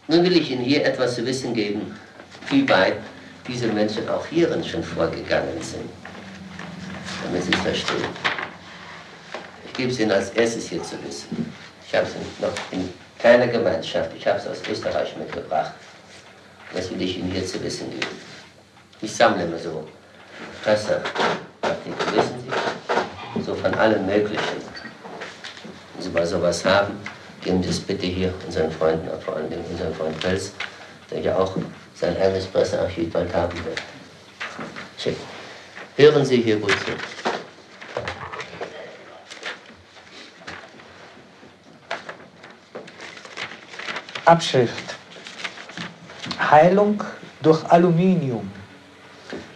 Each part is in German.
Nun will ich Ihnen hier etwas zu wissen geben, wie weit diese Menschen auch hierin schon vorgegangen sind, damit Sie es verstehen. Ich gebe es Ihnen als erstes hier zu wissen. Ich habe es noch in keiner Gemeinschaft, ich habe es aus Österreich mitgebracht. Das will ich Ihnen hier zu wissen geben. Ich sammle immer so Presseartikel, wissen Sie, so von allem Möglichen. Wenn Sie mal sowas haben, geben Sie es bitte hier unseren Freunden, vor allem unseren Freund Pels, der ja auch sein eigenes Pressearchiv bald haben wird. Schick. Hören Sie hier gut zu. Abschrift. Heilung durch Aluminium.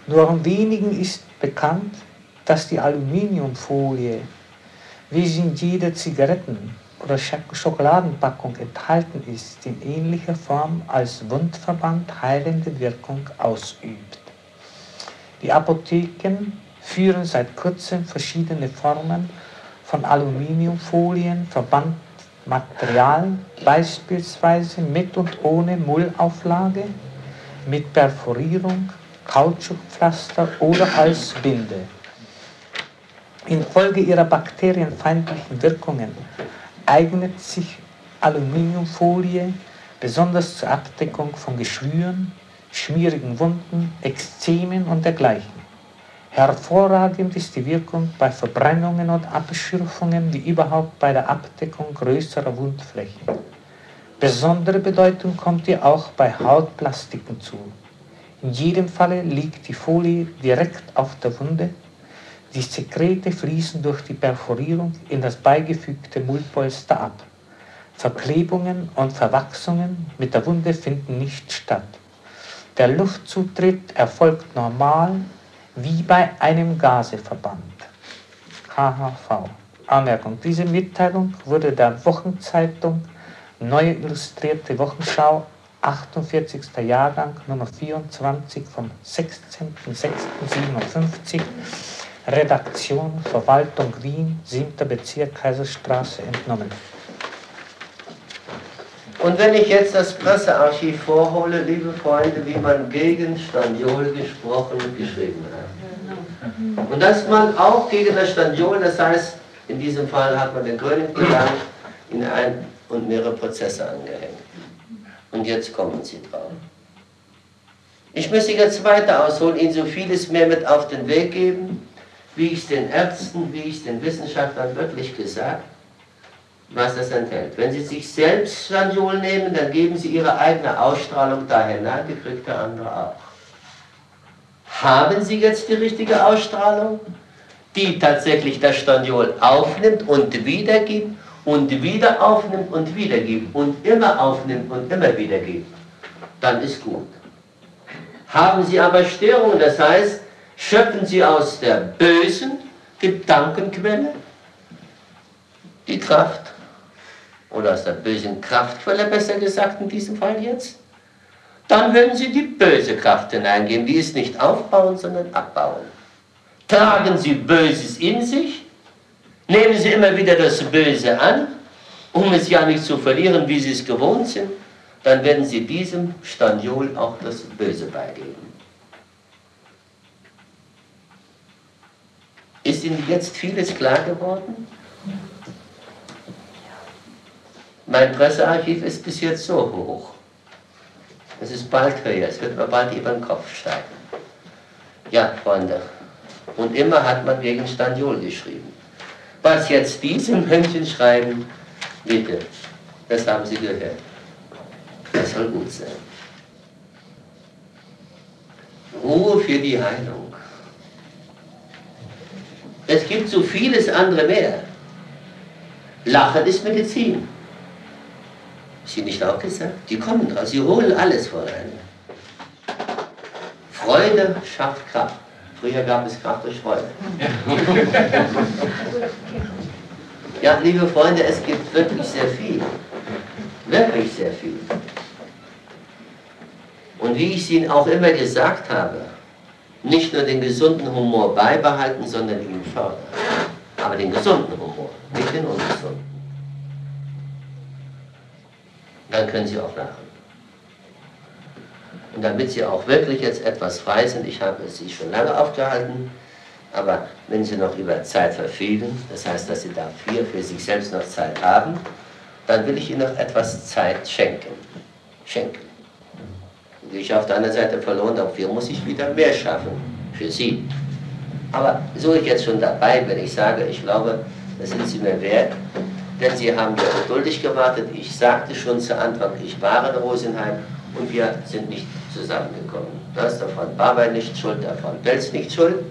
Nur wenigen ist bekannt, dass die Aluminiumfolie, wie sie in jeder Zigaretten- oder Schokoladenpackung enthalten ist, in ähnlicher Form als Wundverband heilende Wirkung ausübt. Die Apotheken führen seit kurzem verschiedene Formen von Aluminiumfolien, Verbandmaterial, beispielsweise mit und ohne Mullauflage, mit Perforierung, Kautschukpflaster oder als Binde. Infolge ihrer bakterienfeindlichen Wirkungen eignet sich Aluminiumfolie besonders zur Abdeckung von Geschwüren, schmierigen Wunden, Ekzemen und dergleichen. Hervorragend ist die Wirkung bei Verbrennungen und Abschürfungen wie überhaupt bei der Abdeckung größerer Wundflächen. Besondere Bedeutung kommt ihr auch bei Hautplastiken zu. In jedem Falle liegt die Folie direkt auf der Wunde. Die Sekrete fließen durch die Perforierung in das beigefügte Mullpolster ab. Verklebungen und Verwachsungen mit der Wunde finden nicht statt. Der Luftzutritt erfolgt normal wie bei einem Gaseverband. HHV. Anmerkung. Diese Mitteilung wurde der Wochenzeitung Neue Illustrierte Wochenschau 48. Jahrgang Nummer 24 vom 16.06.57, Redaktion Verwaltung Wien, 7. Bezirk Kaiserstraße entnommen. Und wenn ich jetzt das Pressearchiv vorhole, liebe Freunde, wie man gegen Staniol gesprochen und geschrieben hat. Und dass man auch gegen das Staniol, das heißt, in diesem Fall hat man den Gröning gelangt, in ein und mehrere Prozesse angehängt. Und jetzt kommen Sie drauf. Ich müsste jetzt weiter ausholen, Ihnen so vieles mehr mit auf den Weg geben, wie ich es den Ärzten, wie ich es den Wissenschaftlern wirklich gesagt, was das enthält. Wenn Sie sich selbst Staniol nehmen, dann geben Sie Ihre eigene Ausstrahlung da hinein, die kriegt der andere auch. Haben Sie jetzt die richtige Ausstrahlung, die tatsächlich das Staniol aufnimmt und wiedergibt und wieder aufnimmt und wiedergibt und immer aufnimmt und immer wiedergibt, dann ist gut. Haben Sie aber Störungen, das heißt, schöpfen Sie aus der bösen Gedankenquelle die Kraft, oder aus der bösen Kraftquelle, besser gesagt in diesem Fall jetzt, dann würden Sie die böse Kraft hineingeben, die ist nicht aufbauen, sondern abbauen. Tragen Sie Böses in sich, nehmen Sie immer wieder das Böse an, um es ja nicht zu verlieren, wie Sie es gewohnt sind, dann werden Sie diesem Staniol auch das Böse beigeben. Ist Ihnen jetzt vieles klar geworden? Mein Pressearchiv ist bis jetzt so hoch. Es ist bald höher, es wird mir bald über den Kopf steigen. Ja, Freunde, und immer hat man gegen Staniol geschrieben. Was jetzt diese Menschen schreiben, bitte, das haben Sie gehört. Das soll gut sein. Ruhe für die Heilung. Es gibt so vieles andere mehr. Lachen ist Medizin. Ist Ihnen nicht auch gesagt? Die kommen draus, sie holen alles vorein. Freude schafft Kraft. Früher gab es Kraft durch Freude. Ja, liebe Freunde, es gibt wirklich sehr viel. Wirklich sehr viel. Und wie ich es Ihnen auch immer gesagt habe, nicht nur den gesunden Humor beibehalten, sondern ihn fördern. Aber den gesunden Humor, nicht den ungesunden. Dann können Sie auch lachen. Und damit Sie auch wirklich jetzt etwas frei sind, ich habe Sie schon lange aufgehalten, aber wenn Sie noch über Zeit verfügen, das heißt, dass Sie dafür für sich selbst noch Zeit haben, dann will ich Ihnen noch etwas Zeit schenken. Die ich auf der anderen Seite verloren habe, dafür muss ich wieder mehr schaffen, für Sie. Aber so ich jetzt schon dabei bin, ich sage, ich glaube, das sind Sie mir wert, denn Sie haben ja geduldig gewartet. Ich sagte schon zu Anfang, ich war in Rosenheim und wir sind nicht zusammengekommen. Da ist der Freund Barber nicht schuld, der Freund Pelz nicht schuld.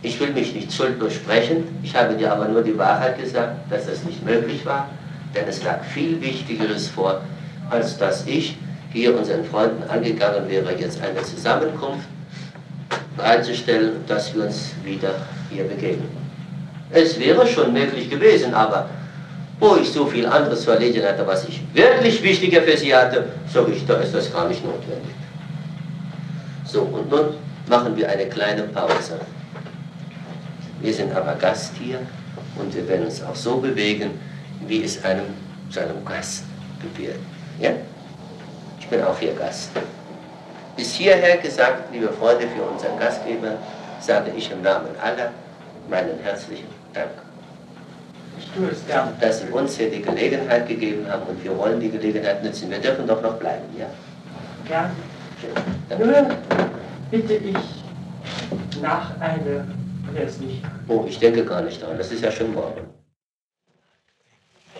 Ich will mich nicht schuldlos sprechen, ich habe dir aber nur die Wahrheit gesagt, dass das nicht möglich war, denn es lag viel Wichtigeres vor, als dass ich hier unseren Freunden angegangen wäre, jetzt eine Zusammenkunft bereitzustellen, dass wir uns wieder hier begegnen. Es wäre schon möglich gewesen, aber wo ich so viel anderes zu erledigen hatte, was ich wirklich wichtiger für Sie hatte, sage ich, da ist das gar nicht notwendig. So, und nun machen wir eine kleine Pause. Wir sind aber Gast hier und wir werden uns auch so bewegen, wie es einem Gast gebührt. Ja? Ich bin auch hier Gast. Bis hierher gesagt, liebe Freunde, für unseren Gastgeber, sage ich im Namen aller meinen herzlichen Dank. Ich tue es gern. Dass Sie uns hier die Gelegenheit gegeben haben und wir wollen die Gelegenheit nutzen. Wir dürfen doch noch bleiben, ja? Gern. Nun Bitte ich nach einer, wer es nicht. Oh, ich denke gar nicht daran, das ist ja schon morgen.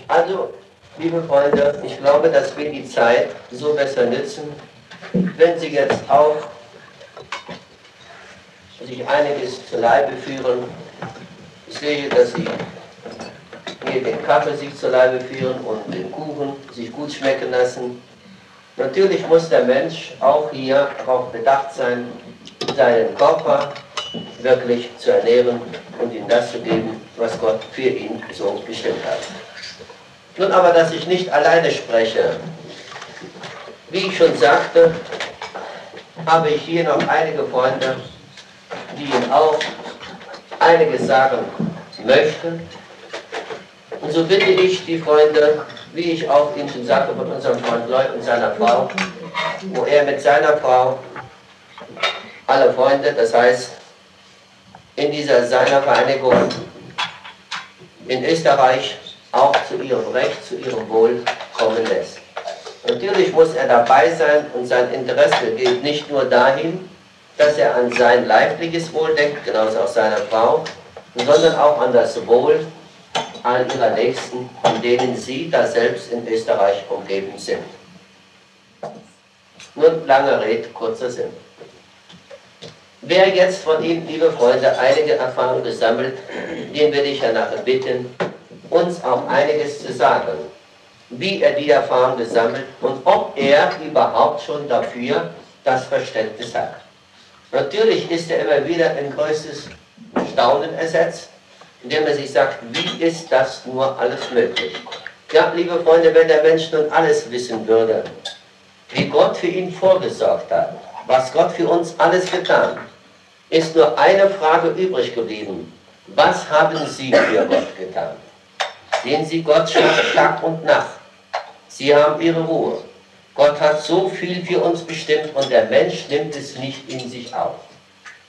Also, liebe Freunde, ich glaube, dass wir die Zeit so besser nützen, wenn Sie jetzt auch sich einiges zu Leibe führen. Ich sehe, dass Sie hier den Kaffee sich zu Leibe führen und den Kuchen sich gut schmecken lassen. Natürlich muss der Mensch auch hier darauf bedacht sein, seinen Körper wirklich zu ernähren und ihm das zu geben, was Gott für ihn so bestimmt hat. Nun aber, dass ich nicht alleine spreche. Wie ich schon sagte, habe ich hier noch einige Freunde, die ihm auch einiges sagen möchten. Und so bitte ich die Freunde, wie ich auch Ihnen schon sagte von unserem Freund Lloyd und seiner Frau, wo er mit seiner Frau, alle Freunde, das heißt, in dieser seiner Vereinigung in Österreich auch zu ihrem Recht, zu ihrem Wohl kommen lässt. Natürlich muss er dabei sein und sein Interesse geht nicht nur dahin, dass er an sein leibliches Wohl denkt, genauso auch seiner Frau, sondern auch an das Wohl all ihrer Nächsten, von denen sie da selbst in Österreich umgeben sind. Nun, lange Rede, kurzer Sinn. Wer jetzt von Ihnen, liebe Freunde, einige Erfahrungen gesammelt, den will ich ja nachher bitten, uns auch einiges zu sagen, wie er die Erfahrung gesammelt und ob er überhaupt schon dafür das Verständnis hat. Natürlich ist er immer wieder in größtes Staunen ersetzt, indem er sich sagt, wie ist das nur alles möglich? Ja, liebe Freunde, wenn der Mensch nun alles wissen würde, wie Gott für ihn vorgesorgt hat, was Gott für uns alles getan, ist nur eine Frage übrig geblieben. Was haben Sie für Gott getan? Sehen Sie, Gott schafft Tag und Nacht. Sie haben Ihre Ruhe. Gott hat so viel für uns bestimmt und der Mensch nimmt es nicht in sich auf.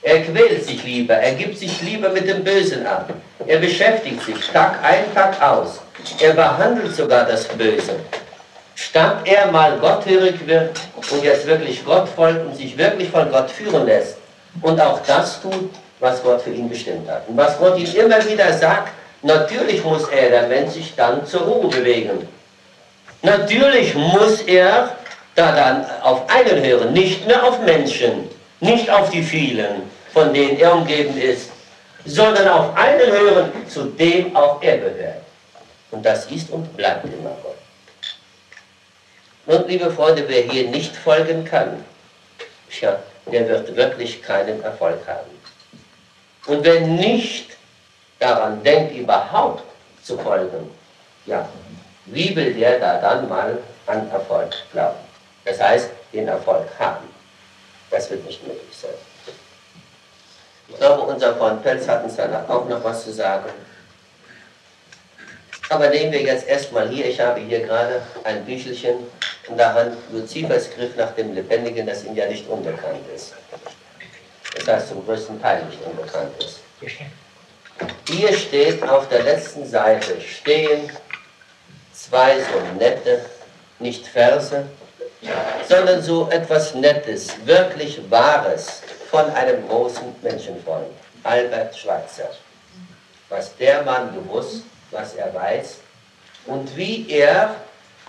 Er quält sich lieber, er gibt sich lieber mit dem Bösen ab. Er beschäftigt sich Tag ein, Tag aus. Er behandelt sogar das Böse. Statt er mal gotthörig wird und jetzt wirklich Gott folgt und sich wirklich von Gott führen lässt und auch das tut, was Gott für ihn bestimmt hat. Und was Gott ihm immer wieder sagt, natürlich muss er, der Mensch, sich dann zur Ruhe bewegen. Natürlich muss er da dann auf einen hören, nicht mehr auf Menschen, nicht auf die vielen, von denen er umgeben ist, sondern auf einen hören, zu dem auch er gehört. Und das ist und bleibt immer Gott. Und liebe Freunde, wer hier nicht folgen kann, tja, der wird wirklich keinen Erfolg haben. Und wer nicht daran denkt, überhaupt zu folgen, ja, wie will der da dann mal an Erfolg glauben? Das heißt, den Erfolg haben. Das wird nicht möglich sein. Ich glaube, unser Freund Pelz hat uns danach auch noch was zu sagen. Aber nehmen wir jetzt erstmal hier, ich habe hier gerade ein Büchelchen in der Hand Luzifers Griff nach dem Lebendigen, das ihm ja nicht unbekannt ist. Das heißt zum größten Teil nicht unbekannt ist. Hier steht auf der letzten Seite, stehen zwei so nette, nicht Verse, sondern so etwas Nettes, wirklich Wahres von einem großen Menschenfreund, Albert Schweitzer. Was der Mann gewusst, was er weiß und wie er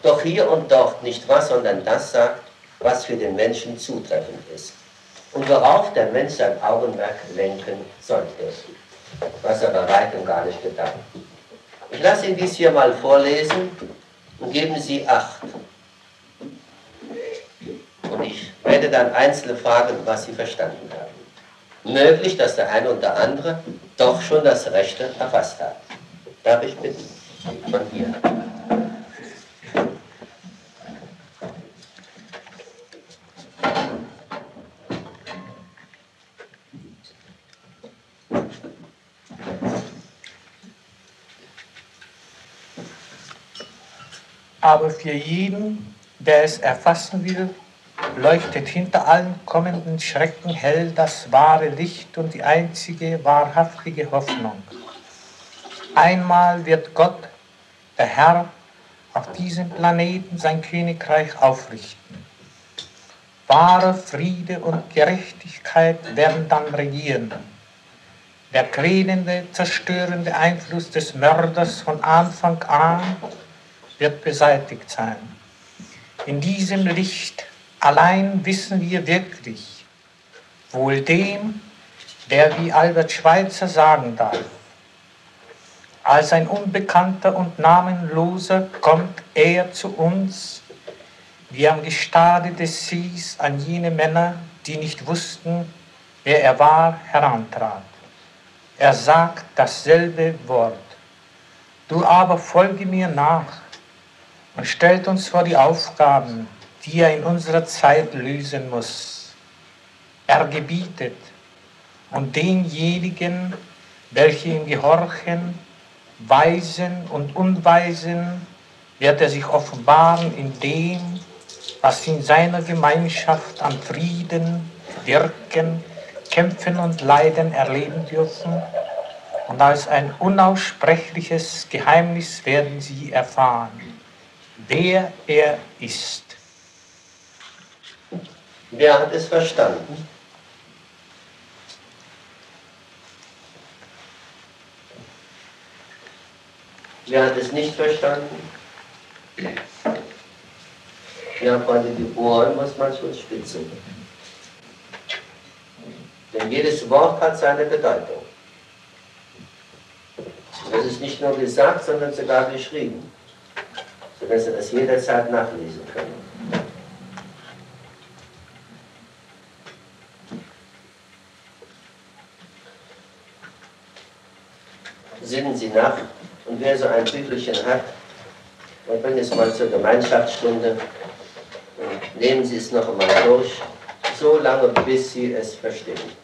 doch hier und dort nicht was, sondern das sagt, was für den Menschen zutreffend ist und worauf der Mensch sein Augenmerk lenken sollte, was er bei weitem gar nicht getan. Ich lasse Ihnen dies hier mal vorlesen und geben Sie Acht. Und ich werde dann einzelne fragen, was Sie verstanden haben. Möglich, dass der eine und der andere doch schon das Rechte erfasst hat. Darf ich bitten? Von hier. Aber für jeden, der es erfassen will, leuchtet hinter allen kommenden Schrecken hell das wahre Licht und die einzige wahrhaftige Hoffnung. Einmal wird Gott, der Herr, auf diesem Planeten sein Königreich aufrichten. Wahre Friede und Gerechtigkeit werden dann regieren. Der quälende, zerstörende Einfluss des Mörders von Anfang an wird beseitigt sein. In diesem Licht allein wissen wir wirklich, wohl dem, der wie Albert Schweitzer sagen darf, als ein Unbekannter und Namenloser kommt er zu uns, wie am Gestade des Sees an jene Männer, die nicht wussten, wer er war, herantrat. Er sagt dasselbe Wort. Du aber folge mir nach und stellt uns vor die Aufgaben, die er in unserer Zeit lösen muss. Er gebietet, und denjenigen, welche ihm gehorchen, Weisen und Unweisen, wird er sich offenbaren in dem, was sie in seiner Gemeinschaft an Frieden, Wirken, Kämpfen und Leiden erleben dürfen, und als ein unaussprechliches Geheimnis werden sie erfahren, wer er ist. Wer hat es verstanden? Wer hat es nicht verstanden? Ja, Freunde, die Ohren muss man schon spitzen. Denn jedes Wort hat seine Bedeutung. Und das ist nicht nur gesagt, sondern sogar geschrieben, sodass Sie das jederzeit nachlesen können. Sinnen Sie nach, und wer so ein Büchelchen hat, dann bringen Sie es mal zur Gemeinschaftsstunde und nehmen Sie es noch einmal durch, so lange bis Sie es verstehen.